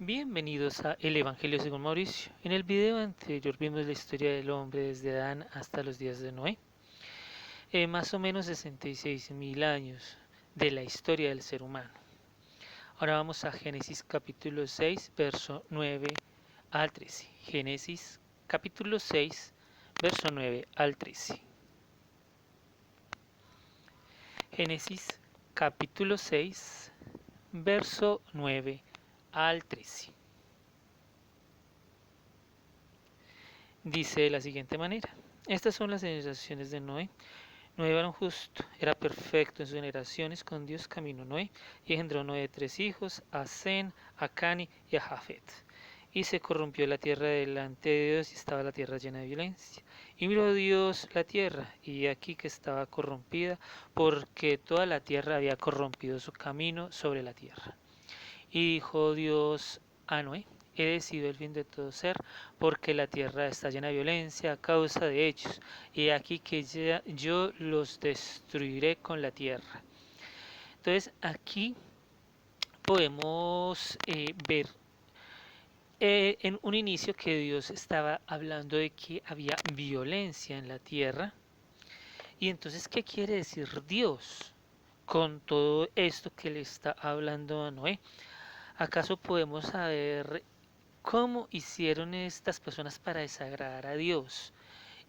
Bienvenidos a El Evangelio según Mauricio. En el video anterior vimos la historia del hombre desde Adán hasta los días de Noé, más o menos 66.000 años de la historia del ser humano. Ahora vamos a Génesis capítulo 6, verso 9 al 13. Génesis capítulo 6, verso 9 al 13. Génesis capítulo 6, verso 9 al 13. Dice de la siguiente manera: Estas son las generaciones de Noé. Noé era un justo, era perfecto en sus generaciones, con Dios caminó Noé, y engendró Noé 3 hijos, a Sem, a Cani y a Jafet. Y se corrompió la tierra delante de Dios, y estaba la tierra llena de violencia. Y miró Dios la tierra, y aquí que estaba corrompida, porque toda la tierra había corrompido su camino sobre la tierra. Y dijo Dios a Noé: He decidido el fin de todo ser, porque la tierra está llena de violencia a causa de ellos, y aquí que yo los destruiré con la tierra. Entonces aquí podemos ver en un inicio que Dios estaba hablando de que había violencia en la tierra. Y entonces, ¿qué quiere decir Dios con todo esto que le está hablando a Noé? ¿Acaso podemos saber cómo hicieron estas personas para desagradar a Dios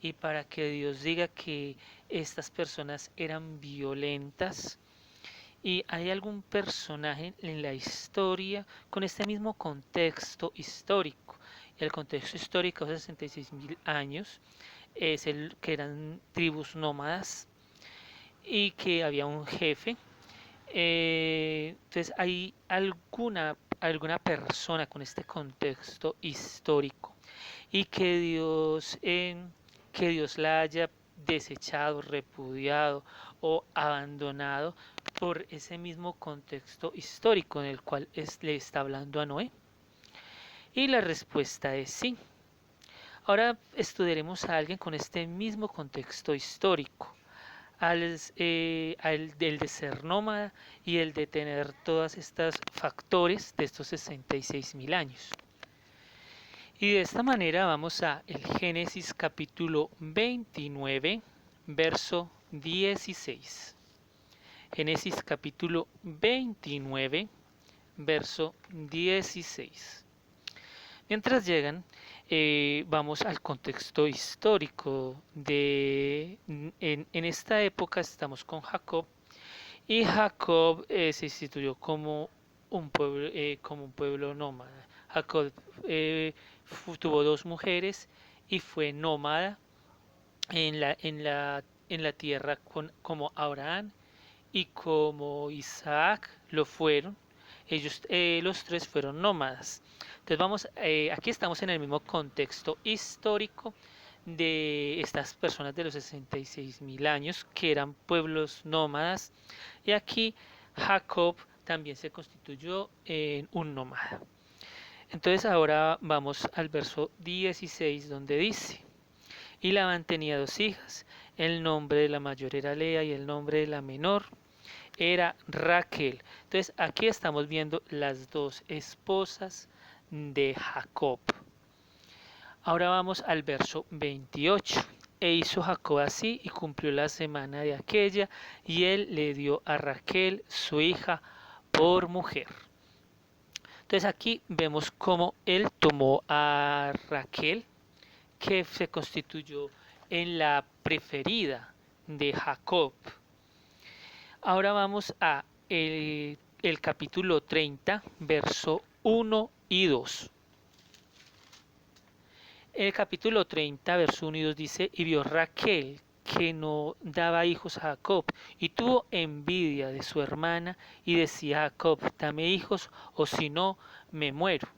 y para que Dios diga que estas personas eran violentas? ¿Y hay algún personaje en la historia con este mismo contexto histórico? El contexto histórico de 66.000 años es el que eran tribus nómadas y que había un jefe. Entonces, ¿hay alguna persona con este contexto histórico y que Dios la haya desechado, repudiado o abandonado por ese mismo contexto histórico en el cual le está hablando a Noé? Y la respuesta es sí. Ahora estudiaremos a alguien con este mismo contexto histórico, el de ser nómada y el de tener todas estas factores de estos 66.000 años. Y de esta manera vamos a el Génesis capítulo 29, verso 16. Génesis capítulo 29, verso 16. Mientras llegan, vamos al contexto histórico en esta época estamos con Jacob, y Jacob se instituyó como un pueblo nómada. Jacob tuvo 2 mujeres y fue nómada en la tierra como Abraham y como Isaac lo fueron. Ellos, los tres fueron nómadas. Entonces aquí estamos en el mismo contexto histórico de estas personas de los 66.000 años que eran pueblos nómadas, y aquí Jacob también se constituyó en un nómada. Entonces ahora vamos al verso 16 donde dice: Y Labán tenía 2 hijas, el nombre de la mayor era Lea y el nombre de la menor era Raquel. Entonces aquí estamos viendo las 2 esposas de Jacob. Ahora vamos al verso 28. E hizo Jacob así y cumplió la semana de aquella, y él le dio a Raquel su hija por mujer. Entonces aquí vemos cómo él tomó a Raquel, que se constituyó en la preferida de Jacob. Ahora vamos a el capítulo 30, verso 1 y 2. El capítulo 30, verso 1 y 2 dice: Y vio Raquel que no daba hijos a Jacob, y tuvo envidia de su hermana, y decía a Jacob: Dame hijos, o si no, me muero.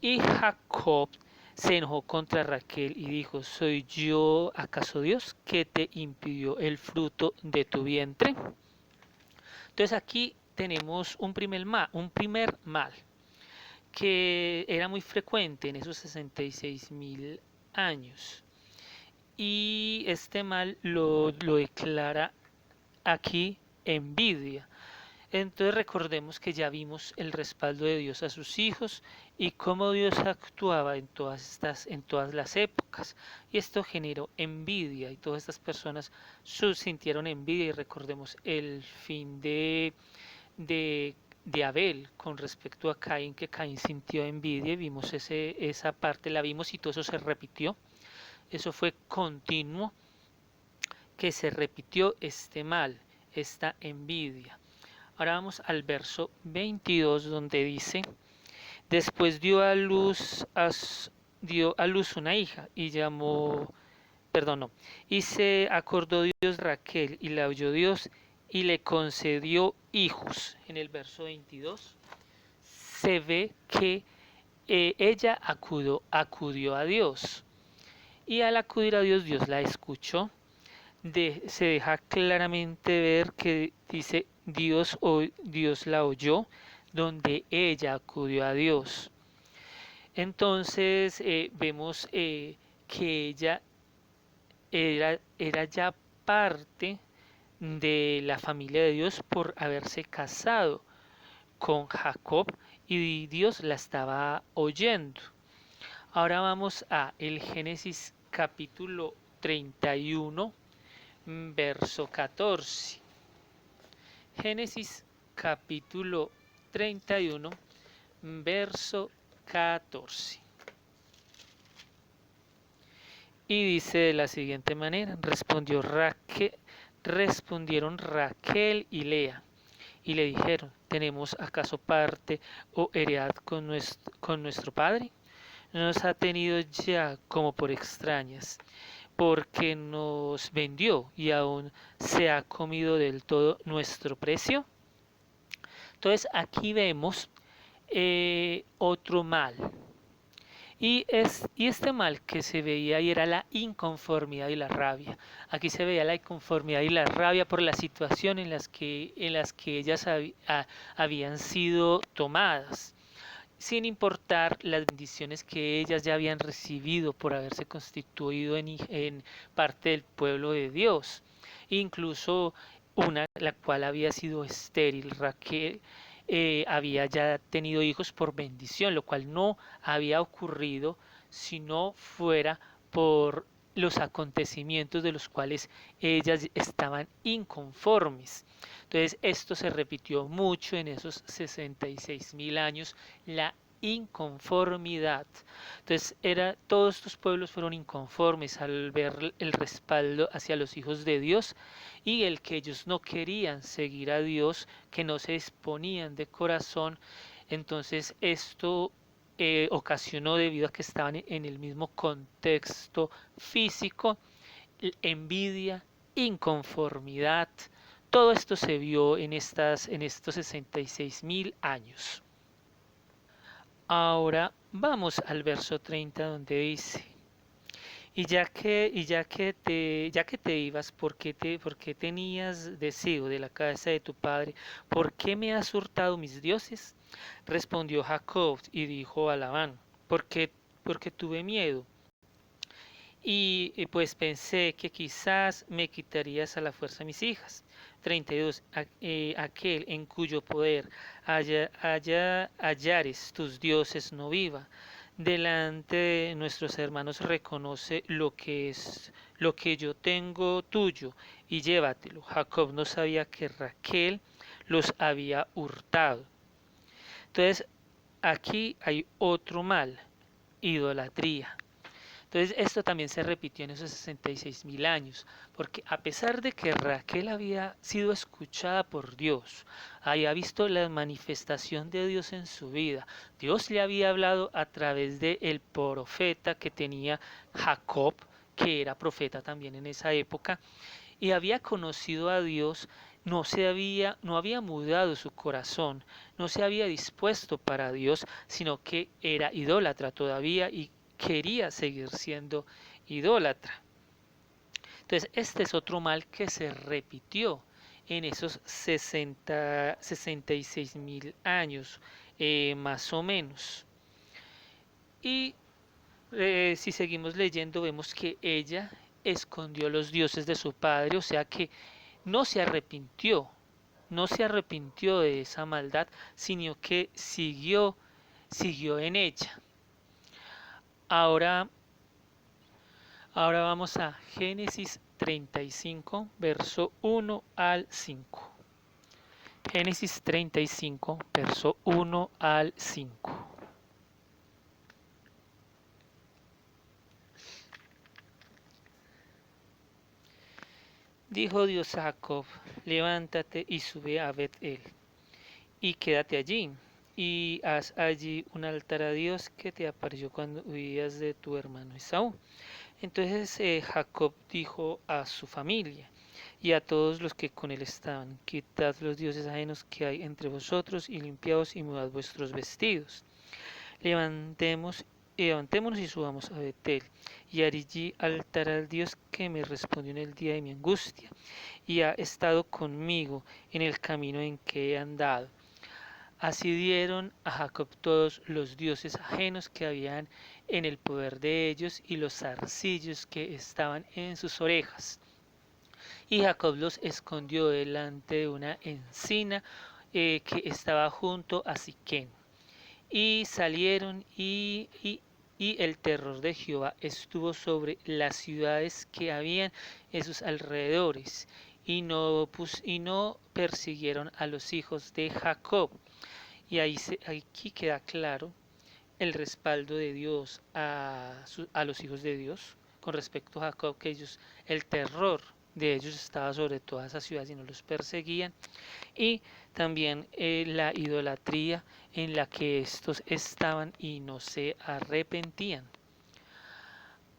Y Jacob se enojó contra Raquel y dijo: ¿Soy yo acaso Dios que te impidió el fruto de tu vientre? Entonces aquí tenemos un primer mal que era muy frecuente en esos 66.000 años. Y este mal lo declara aquí envidia. Entonces recordemos que ya vimos el respaldo de Dios a sus hijos y cómo Dios actuaba en todas las épocas. Y esto generó envidia y todas estas personas sintieron envidia y recordemos el fin de, de Abel con respecto a Caín, que Caín sintió envidia y vimos esa parte, la vimos y todo eso se repitió. Eso fue continuo, que se repitió este mal, esta envidia. Ahora vamos al verso 22 donde dice, después dio a luz una hija y llamó, perdón, no, y se acordó Dios Raquel y la oyó Dios y le concedió hijos. En el verso 22 se ve que ella acudió a Dios y al acudir a Dios, Dios la escuchó. Se deja claramente ver que dice Dios la oyó, donde ella acudió a Dios. Entonces vemos que ella era ya parte de la familia de Dios por haberse casado con Jacob y Dios la estaba oyendo. Ahora vamos a el Génesis capítulo 31, verso 14. Génesis capítulo 31, verso 14. Y dice de la siguiente manera, respondieron Raquel y Lea, y le dijeron, ¿tenemos acaso parte o heredad con nuestro padre? Nos ha tenido ya como por extrañas, porque nos vendió y aún se ha comido del todo nuestro precio. Entonces aquí vemos otro mal. Y este mal que se veía ahí era la inconformidad y la rabia. Aquí se veía la inconformidad y la rabia por la situación en las que ellas habían sido tomadas, sin importar las bendiciones que ellas ya habían recibido por haberse constituido en parte del pueblo de Dios. Incluso una, la cual había sido estéril, Raquel, había ya tenido hijos por bendición, lo cual no había ocurrido si no fuera por los acontecimientos de los cuales ellas estaban inconformes. Entonces esto se repitió mucho en esos 66.000 años, la inconformidad. Entonces todos estos pueblos fueron inconformes al ver el respaldo hacia los hijos de Dios y el que ellos no querían seguir a Dios, que no se exponían de corazón. Entonces esto ocasionó, debido a que estaban en el mismo contexto físico, envidia, inconformidad. Todo esto se vio en estos 66.000 años. Ahora vamos al verso 30 donde dice, ya que te ibas, ¿por qué tenías deseo de la casa de tu padre? ¿Por qué me has hurtado mis dioses? Respondió Jacob y dijo a Labán, porque tuve miedo y pues pensé que quizás me quitarías a la fuerza mis hijas. 32. Aquel en cuyo poder hallares tus dioses no viva. Delante de nuestros hermanos reconoce lo que yo tengo tuyo y llévatelo. Jacob no sabía que Raquel los había hurtado. Entonces, aquí hay otro mal, idolatría. Entonces esto también se repitió en esos 66.000 años, porque a pesar de que Raquel había sido escuchada por Dios, había visto la manifestación de Dios en su vida, Dios le había hablado a través de el profeta que tenía Jacob, que era profeta también en esa época, y había conocido a Dios, no había mudado su corazón, no se había dispuesto para Dios, sino que era idólatra todavía y quería seguir siendo idólatra. Entonces, este es otro mal que se repitió en esos 66.000 años, más o menos. Y si seguimos leyendo, vemos que ella escondió los dioses de su padre, o sea que no se arrepintió, no se arrepintió de esa maldad, sino que siguió en ella. Ahora, ahora vamos a Génesis 35, verso 1 al 5. Génesis 35, verso 1 al 5. Dijo Dios a Jacob: levántate y sube a Bet-el, y quédate allí, y haz allí un altar a Dios que te apareció cuando huías de tu hermano Esaú. Entonces Jacob dijo a su familia y a todos los que con él estaban: quitad los dioses ajenos que hay entre vosotros, y limpiaos y mudad vuestros vestidos. Levantemos, levantémonos y subamos a Betel, y allí altar al Dios que me respondió en el día de mi angustia, y ha estado conmigo en el camino en que he andado. Así dieron a Jacob todos los dioses ajenos que habían en el poder de ellos, y los zarcillos que estaban en sus orejas. Y Jacob los escondió delante de una encina que estaba junto a Siquén. Y salieron, y el terror de Jehová estuvo sobre las ciudades que habían en sus alrededores, y no persiguieron a los hijos de Jacob. Y aquí queda claro el respaldo de Dios a los hijos de Dios con respecto a Jacob, que el terror de ellos estaba sobre todas esas ciudades y no los perseguían, y también la idolatría en la que estos estaban y no se arrepentían.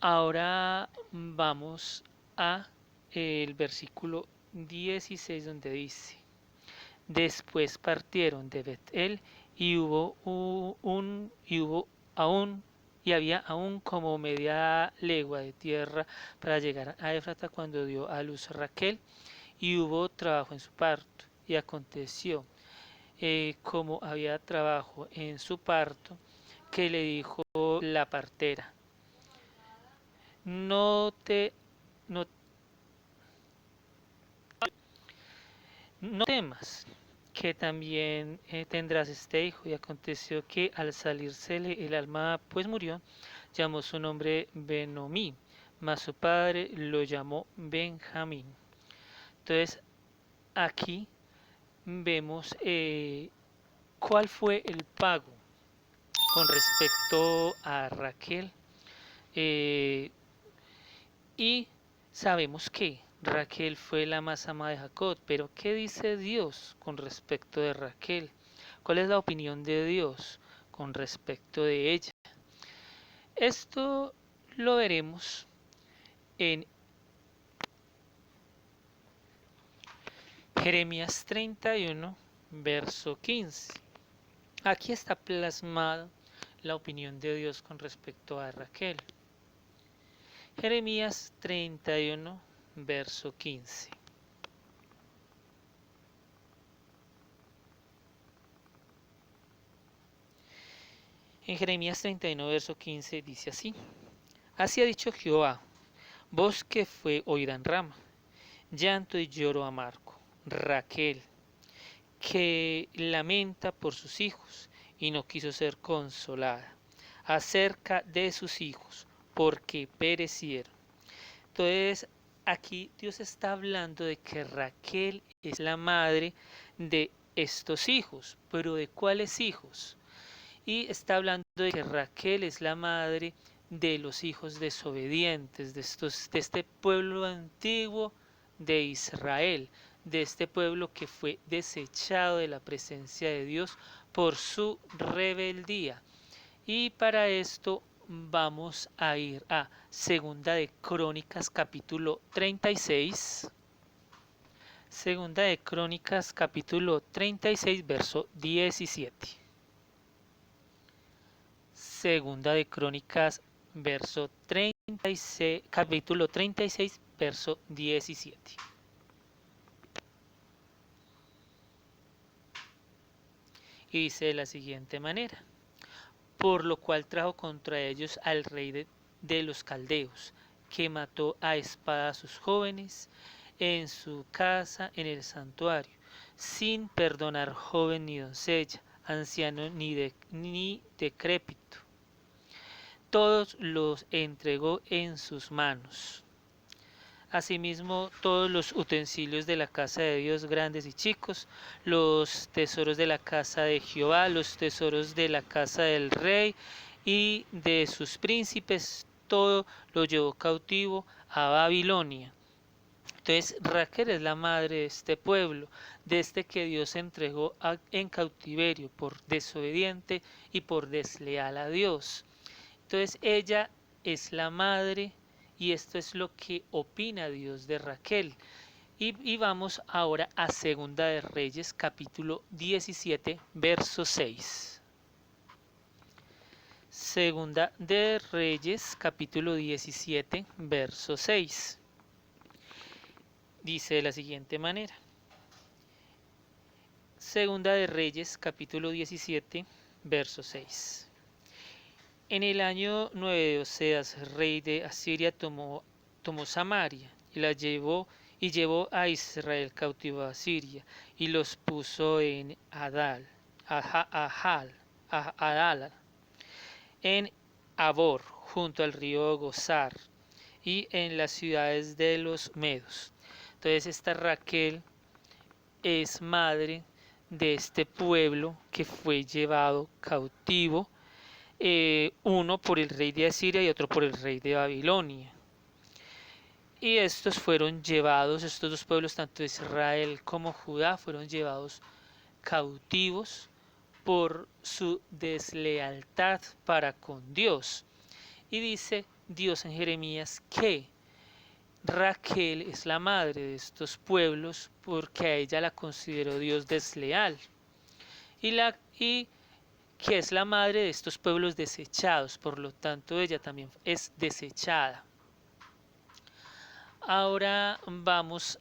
Ahora vamos a el versículo 16, donde dice: después partieron de Bet-el, y había aún como media legua de tierra para llegar a Éfrata cuando dio a luz Raquel, y hubo trabajo en su parto. Y aconteció, como había trabajo en su parto, que le dijo la partera: no te, no, no temas, que también tendrás este hijo. Y aconteció que al salírsele el alma, pues murió, llamó su nombre Benomí, mas su padre lo llamó Benjamín. Entonces aquí vemos cuál fue el pago con respecto a Raquel, eh, y sabemos que Raquel fue la más amada de Jacob, pero ¿qué dice Dios con respecto de Raquel? ¿Cuál es la opinión de Dios con respecto de ella? Esto lo veremos en Jeremías 31, verso 15. Aquí está plasmada la opinión de Dios con respecto a Raquel. Jeremías 31, verso 15. En Jeremías 31, verso 15 dice así: así ha dicho Jehová, voz que fue oída en Rama, llanto y lloro amargo, Raquel, que lamenta por sus hijos y no quiso ser consolada acerca de sus hijos, porque perecieron. Entonces, aquí Dios está hablando de que Raquel es la madre de estos hijos, pero ¿de cuáles hijos? Y está hablando de que Raquel es la madre de los hijos desobedientes, de este pueblo antiguo de Israel, de este pueblo que fue desechado de la presencia de Dios por su rebeldía. Y para esto vamos a ir a Segunda de Crónicas capítulo 36. Segunda de Crónicas capítulo 36, verso 17. Segunda de Crónicas verso 36, capítulo 36, verso 17. Y dice de la siguiente manera: por lo cual trajo contra ellos al rey de los caldeos, que mató a espada a sus jóvenes en su casa en el santuario, sin perdonar joven ni doncella, anciano ni decrépito. Todos los entregó en sus manos. Asimismo, todos los utensilios de la casa de Dios, grandes y chicos, los tesoros de la casa de Jehová, los tesoros de la casa del rey y de sus príncipes, todo lo llevó cautivo a Babilonia. Entonces Raquel es la madre de este pueblo, de este que Dios entregó en cautiverio por desobediente y por desleal a Dios. Entonces ella es la madre y esto es lo que opina Dios de Raquel. Y vamos ahora a Segunda de Reyes, capítulo 17, verso 6. Segunda de Reyes, capítulo 17, verso 6. Dice de la siguiente manera. Segunda de Reyes, capítulo 17, verso 6. En el año 9 de Oseas, rey de Asiria, tomó Samaria y la llevó a Israel cautivo a Asiria y los puso en Adal, en Abor, junto al río Gozar y en las ciudades de los medos. Entonces esta Raquel es madre de este pueblo que fue llevado cautivo, uno por el rey de Asiria y otro por el rey de Babilonia. Y estos fueron llevados, estos dos pueblos, tanto Israel como Judá, fueron llevados cautivos por su deslealtad para con Dios. Y dice Dios en Jeremías que Raquel es la madre de estos pueblos porque a ella la consideró Dios desleal. Y que es la madre de estos pueblos desechados, por lo tanto ella también es desechada. Ahora vamos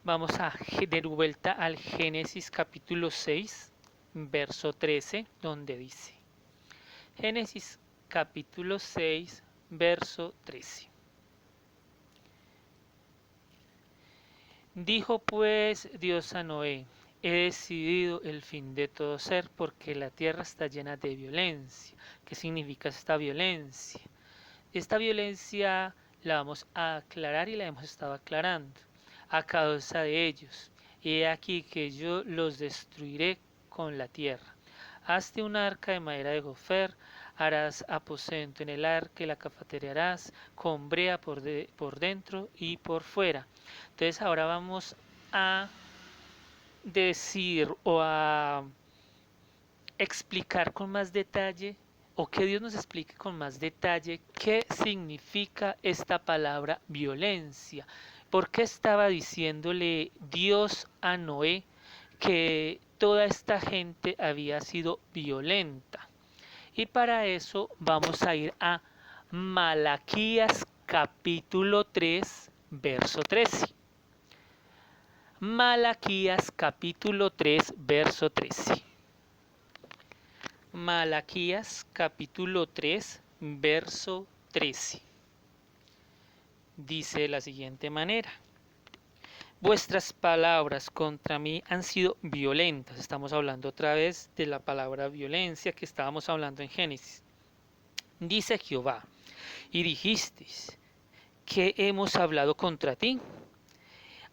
de vuelta al Génesis capítulo 6, verso 13, donde dice, Génesis capítulo 6, verso 13. Dijo pues Dios a Noé, he decidido el fin de todo ser porque la tierra está llena de violencia. ¿Qué significa esta violencia? Esta violencia la vamos a aclarar y la hemos estado aclarando a causa de ellos. He aquí que yo los destruiré con la tierra. Hazte un arca de madera de gofer, harás aposento en el arca y la cafeterearás con brea por dentro y por fuera. Entonces ahora vamos a decir o a explicar con más detalle o que Dios nos explique con más detalle qué significa esta palabra violencia. ¿Por qué estaba diciéndole Dios a Noé que toda esta gente había sido violenta? Y para eso vamos a ir a Malaquías capítulo 3, verso 13. Malaquías capítulo 3, verso 13. Malaquías capítulo 3, verso 13. Dice de la siguiente manera. Vuestras palabras contra mí han sido violentas. Estamos hablando otra vez de la palabra violencia que estábamos hablando en Génesis. Dice Jehová, y dijisteis, ¿qué hemos hablado contra ti?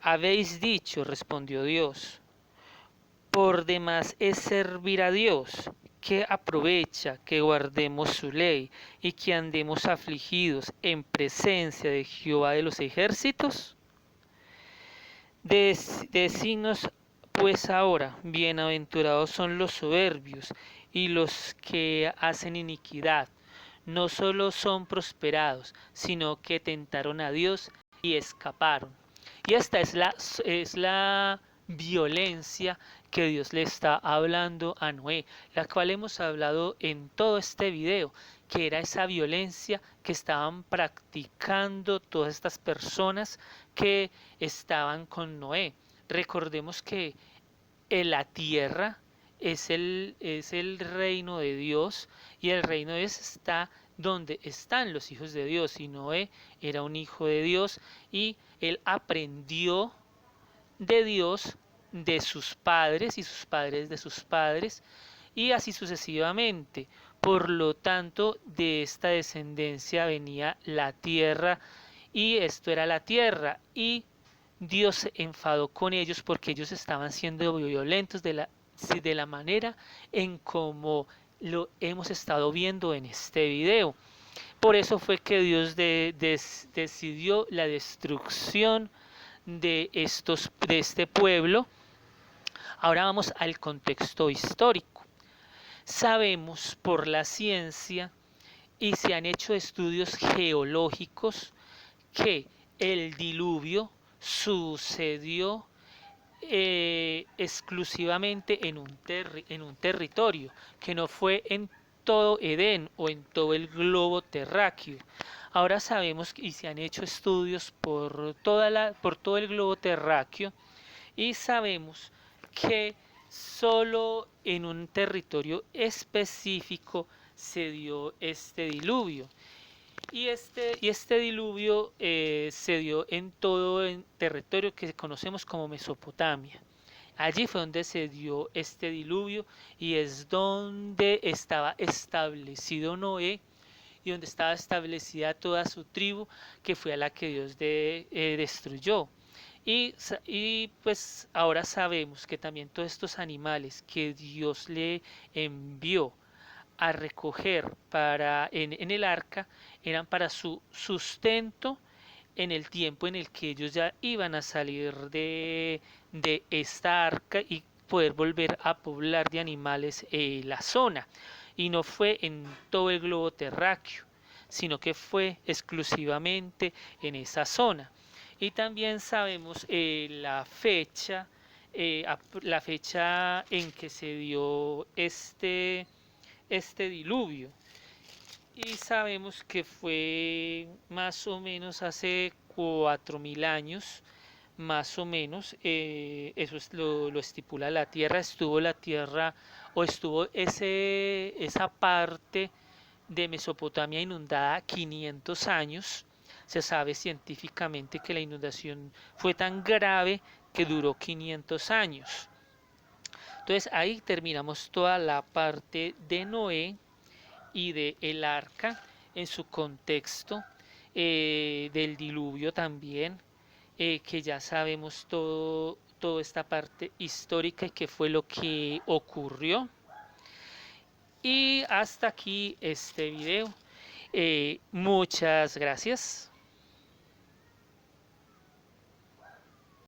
Habéis dicho, respondió Dios, por demás es servir a Dios, que aprovecha que guardemos su ley y que andemos afligidos en presencia de Jehová de los ejércitos. Decinos pues ahora, bienaventurados son los soberbios y los que hacen iniquidad, no solo son prosperados, sino que tentaron a Dios y escaparon. Y esta es la violencia que Dios le está hablando a Noé, la cual hemos hablado en todo este video, que era esa violencia que estaban practicando todas estas personas que estaban con Noé. Recordemos que la tierra es el reino de Dios y el reino de Dios está donde están los hijos de Dios, y Noé era un hijo de Dios y él aprendió de Dios, de sus padres y sus padres de sus padres, y así sucesivamente. Por lo tanto, de esta descendencia venía la tierra, y esto era la tierra, y Dios se enfadó con ellos porque ellos estaban siendo violentos de la manera en como lo hemos estado viendo en este video. Por eso fue que Dios decidió la destrucción de este pueblo. Ahora vamos al contexto histórico. Sabemos por la ciencia y se han hecho estudios geológicos que el diluvio sucedió exclusivamente en un territorio, que no fue en todo Edén o en todo el globo terráqueo. Ahora sabemos y se han hecho estudios por todo el globo terráqueo, y sabemos que solo en un territorio específico se dio este diluvio. Y este diluvio se dio en todo el territorio que conocemos como Mesopotamia. Allí fue donde se dio este diluvio, y es donde estaba establecido Noé y donde estaba establecida toda su tribu, que fue a la que Dios destruyó. Y pues ahora sabemos que también todos estos animales que Dios le envió a recoger en el arca eran para su sustento en el tiempo en el que ellos ya iban a salir de esta arca y poder volver a poblar de animales la zona. Y no fue en todo el globo terráqueo, sino que fue exclusivamente en esa zona. Y también sabemos la fecha en que se dio este diluvio. Y sabemos que fue más o menos hace 4000 años, más o menos. Eso lo estipula la Tierra. Estuvo la Tierra, o estuvo esa parte de Mesopotamia inundada 500 años. Se sabe científicamente que la inundación fue tan grave que duró 500 años. Entonces ahí terminamos toda la parte de Noé y de el arca en su contexto, del diluvio también, que ya sabemos toda esta parte histórica y qué fue lo que ocurrió. Y hasta aquí este video. Muchas gracias.